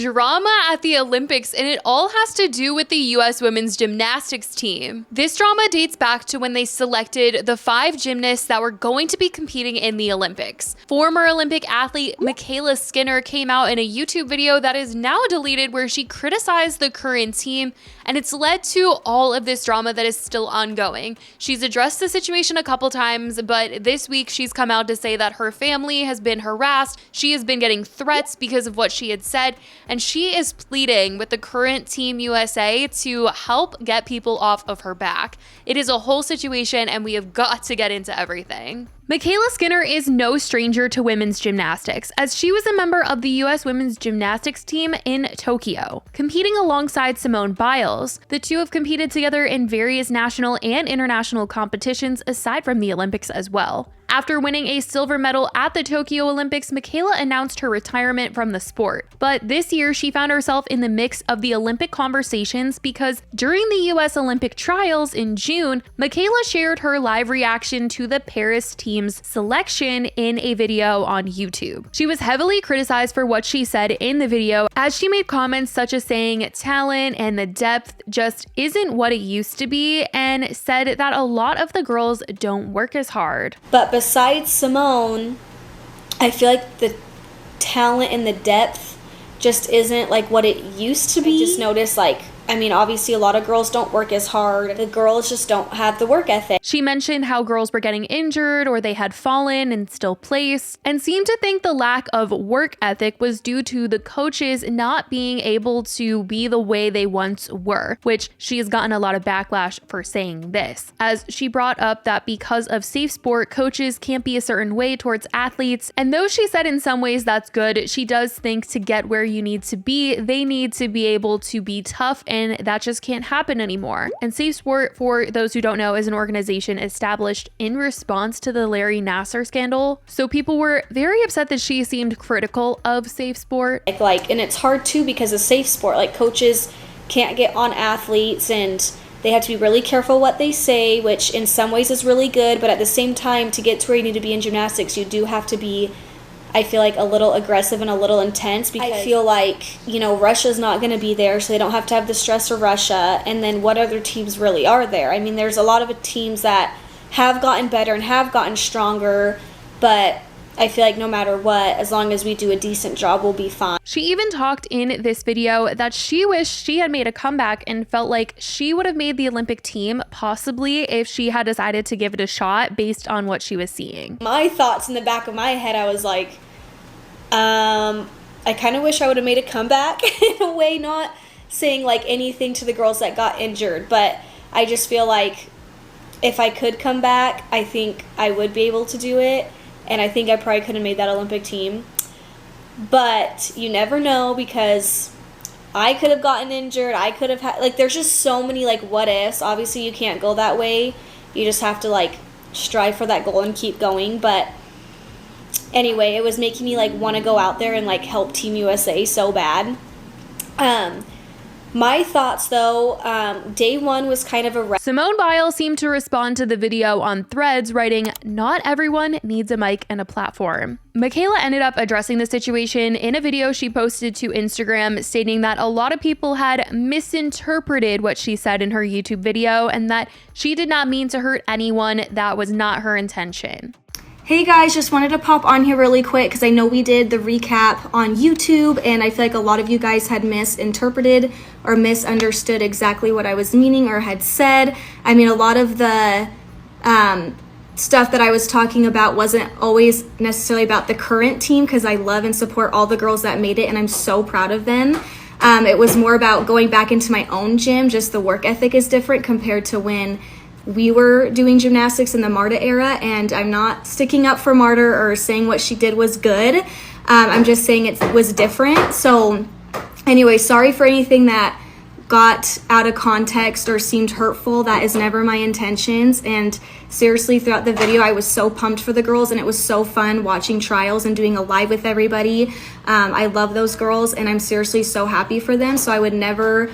Drama at the Olympics, and it all has to do with the U.S. women's gymnastics team. This drama dates back to when they selected the 5 gymnasts that were going to be competing in the Olympics. Former Olympic athlete MyKayla Skinner came out in a YouTube video that is now deleted where she criticized the current team, and it's led to all of this drama that is still ongoing. She's addressed the situation a couple times, but this week she's come out to say that her family has been harassed, she has been getting threats because of what she had said, and she is pleading with the current Team USA to help get people off of her back. It is a whole situation, and we have got to get into everything. MyKayla Skinner is no stranger to women's gymnastics, as she was a member of the U.S. women's gymnastics team in Tokyo, competing alongside Simone Biles. The two have competed together in various national and international competitions aside from the Olympics as well. After winning a silver medal at the Tokyo Olympics, MyKayla announced her retirement from the sport. But this year, she found herself in the mix of the Olympic conversations because during the U.S. Olympic trials in June, MyKayla shared her live reaction to the Paris team's selection in a video on YouTube. She was heavily criticized for what she said in the video, as she made comments such as saying talent and the depth just isn't what it used to be, and said that a lot of the girls don't work as hard. But besides Simone, I feel like the talent and the depth just isn't like what it used to be. I just noticed, like, I mean, obviously a lot of girls don't work as hard. The girls just don't have the work ethic. She mentioned how girls were getting injured or they had fallen and still placed, and seemed to think the lack of work ethic was due to the coaches not being able to be the way they once were, which she has gotten a lot of backlash for saying this, as she brought up that because of safe sport, coaches can't be a certain way towards athletes. And though she said in some ways that's good, she does think to get where you need to be, they need to be able to be tough, and that just can't happen anymore. And Safe Sport, for those who don't know, is an organization established in response to the Larry Nassar scandal. So people were very upset that she seemed critical of Safe Sport. And it's hard too because of Safe Sport. Like, coaches can't get on athletes and they have to be really careful what they say, which in some ways is really good, but at the same time, to get to where you need to be in gymnastics, you do have to be, I feel like, a little aggressive and a little intense, because I feel like, you know, Russia's not going to be there, so they don't have to have the stress of Russia. And then what other teams really are there? I mean, there's a lot of teams that have gotten better and have gotten stronger, but I feel like no matter what, as long as we do a decent job, we'll be fine. She even talked in this video that she wished she had made a comeback and felt like she would have made the Olympic team, possibly if she had decided to give it a shot based on what she was seeing. My thoughts in the back of my head, I was like, I kind of wish I would have made a comeback in a way, not saying like anything to the girls that got injured, but I just feel like if I could come back, I think I would be able to do it, and I think I probably could have made that Olympic team. But you never know, because I could have gotten injured, I could have had, like, there's just so many like what ifs. Obviously you can't go that way, you just have to like strive for that goal and keep going. But anyway, it was making me like want to go out there and like help Team USA so bad. My thoughts though, day one was kind of a Simone Biles seemed to respond to the video on Threads, writing, "Not everyone needs a mic and a platform." MyKayla ended up addressing the situation in a video she posted to Instagram, stating that a lot of people had misinterpreted what she said in her YouTube video and that she did not mean to hurt anyone. That was not her intention. Hey guys, just wanted to pop on here really quick because I know we did the recap on YouTube and I feel like a lot of you guys had misinterpreted or misunderstood exactly what I was meaning or had said. I mean, a lot of the stuff that I was talking about wasn't always necessarily about the current team, because I love and support all the girls that made it and I'm so proud of them. It was more about going back into my own gym, just the work ethic is different compared to when we were doing gymnastics in the Marta era, and I'm not sticking up for Marta or saying what she did was good. I'm just saying it was different. So anyway, sorry for anything that got out of context or seemed hurtful. That is never my intentions. And seriously, throughout the video, I was so pumped for the girls and it was so fun watching trials and doing a live with everybody. I love those girls and I'm seriously so happy for them. So I would never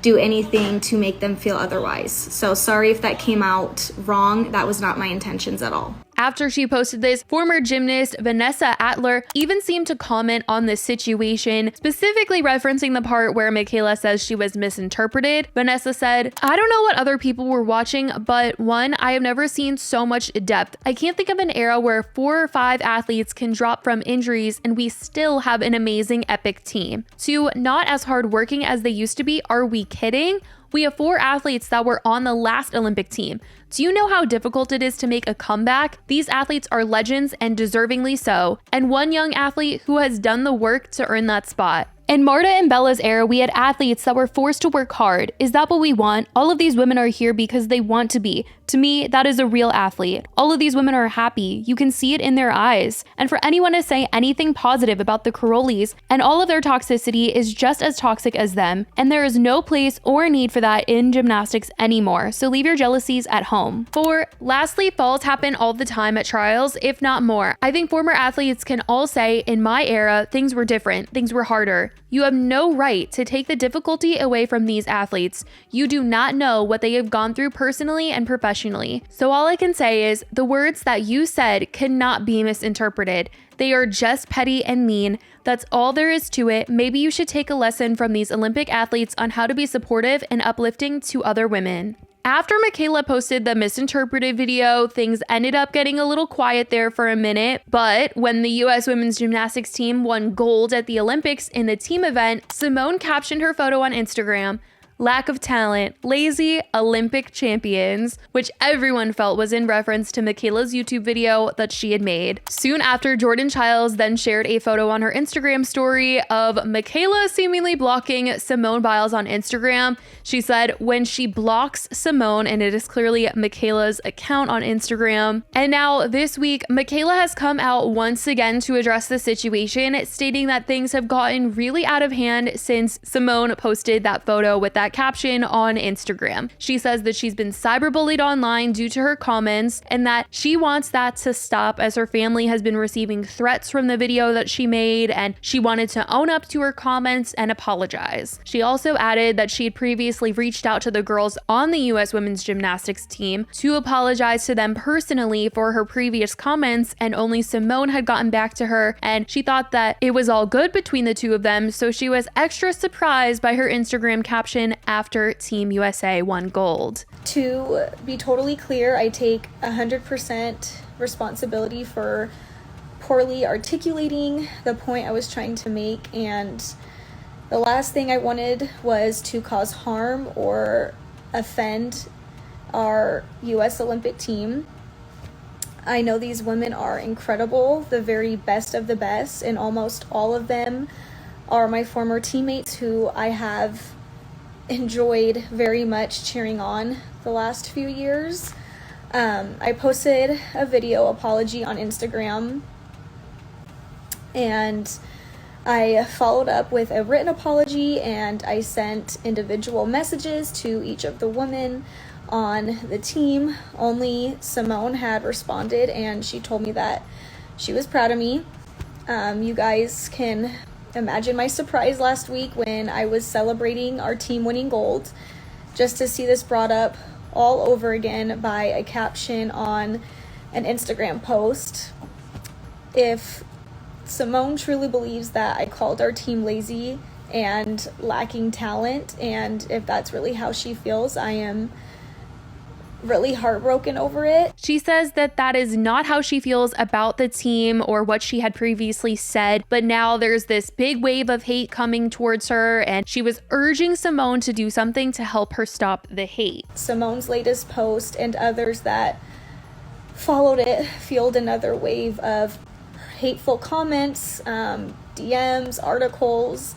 do anything to make them feel otherwise. So sorry if that came out wrong. That was not my intentions at all. After she posted this, former gymnast Vanessa Atler even seemed to comment on this situation, specifically referencing the part where MyKayla says she was misinterpreted. Vanessa said, "I don't know what other people were watching, but one, I have never seen so much depth. I can't think of an era where 4 or 5 athletes can drop from injuries and we still have an amazing epic team. 2, not as hardworking as they used to be. Are we kidding? We have 4 athletes that were on the last Olympic team. Do you know how difficult it is to make a comeback? These athletes are legends and deservingly so. And 1 young athlete who has done the work to earn that spot. In Marta and Bella's era, we had athletes that were forced to work hard. Is that what we want? All of these women are here because they want to be. To me, that is a real athlete. All of these women are happy. You can see it in their eyes. And for anyone to say anything positive about the Carolis and all of their toxicity is just as toxic as them. And there is no place or need for that in gymnastics anymore. So leave your jealousies at home." 4, lastly, falls happen all the time at trials, if not more. I think former athletes can all say, in my era, things were different. Things were harder. You have no right to take the difficulty away from these athletes. You do not know what they have gone through personally and professionally. So all I can say is the words that you said cannot be misinterpreted. They are just petty and mean. That's all there is to it. Maybe you should take a lesson from these Olympic athletes on how to be supportive and uplifting to other women. After MyKayla posted the misinterpreted video, things ended up getting a little quiet there for a minute, but when the US women's gymnastics team won gold at the Olympics in the team event, Simone captioned her photo on Instagram, "Lack of talent, lazy Olympic champions," which everyone felt was in reference to MyKayla's YouTube video that she had made. Soon after, Jordan Childs then shared a photo on her Instagram story of MyKayla seemingly blocking Simone Biles on Instagram. She said, "When she blocks Simone," and it is clearly MyKayla's account on Instagram. And now this week, MyKayla has come out once again to address the situation, stating that things have gotten really out of hand since Simone posted that photo with that caption on Instagram. She says that she's been cyberbullied online due to her comments and that she wants that to stop, as her family has been receiving threats from the video that she made, and she wanted to own up to her comments and apologize. She also added that she had previously reached out to the girls on the US women's gymnastics team to apologize to them personally for her previous comments, and only Simone had gotten back to her, and she thought that it was all good between the two of them, so she was extra surprised by her Instagram caption after Team USA won gold. To be totally clear, I take 100% responsibility for poorly articulating the point I was trying to make, and the last thing I wanted was to cause harm or offend our US Olympic team. I know these women are incredible, the very best of the best, and almost all of them are my former teammates who I have enjoyed very much cheering on the last few years. I posted a video apology on Instagram, and I followed up with a written apology, and I sent individual messages to each of the women on the team. Only Simone had responded, and she told me that she was proud of me. You guys can imagine my surprise last week when I was celebrating our team winning gold, just to see this brought up all over again by a caption on an Instagram post. If Simone truly believes that I called our team lazy and lacking talent, and if that's really how she feels, I am really heartbroken over it. She says that that is not how she feels about the team or what she had previously said, but now there's this big wave of hate coming towards her, and she was urging Simone to do something to help her stop the hate. Simone's latest post and others that followed it fueled another wave of hateful comments, DMs, articles,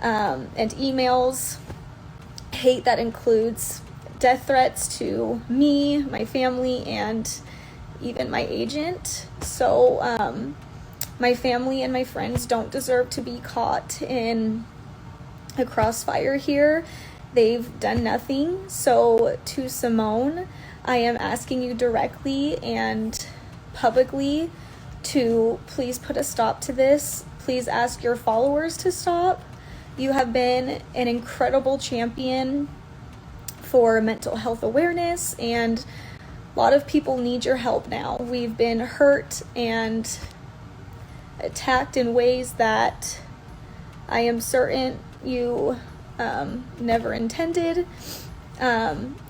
and emails. Hate that includes death threats to me, my family, and even my agent. So my family and my friends don't deserve to be caught in a crossfire here. They've done nothing. So to Simone, I am asking you directly and publicly to please put a stop to this. Please ask your followers to stop. You have been an incredible champion for mental health awareness and A lot of people need your help now. We've been hurt and attacked in ways that I am certain you never intended.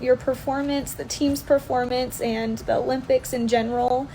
Your performance, the team's performance, and the Olympics in general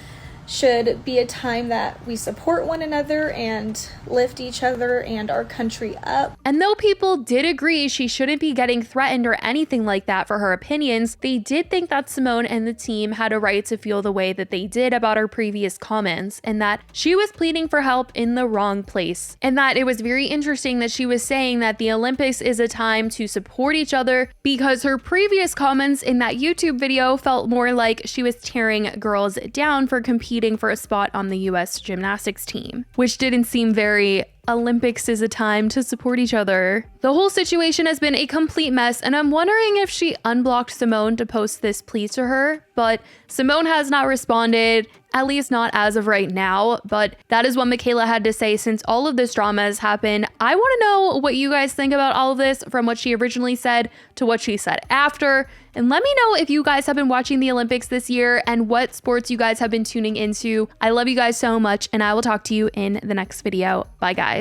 should be a time that we support one another and lift each other and our country up. And though people did agree she shouldn't be getting threatened or anything like that for her opinions, they did think that Simone and the team had a right to feel the way that they did about her previous comments, and that she was pleading for help in the wrong place. And that it was very interesting that she was saying that the Olympics is a time to support each other, because her previous comments in that YouTube video felt more like she was tearing girls down for competing for a spot on the US gymnastics team, which didn't seem very Olympics is a time to support each other. The whole situation has been a complete mess, and I'm wondering if she unblocked Simone to post this plea to her, but Simone has not responded, at least not as of right now. But that is what MyKayla had to say since all of this drama has happened. I want to know what you guys think about all of this, from what she originally said to what she said after. And let me know if you guys have been watching the Olympics this year and what sports you guys have been tuning into. I love you guys so much, and I will talk to you in the next video. Bye, guys.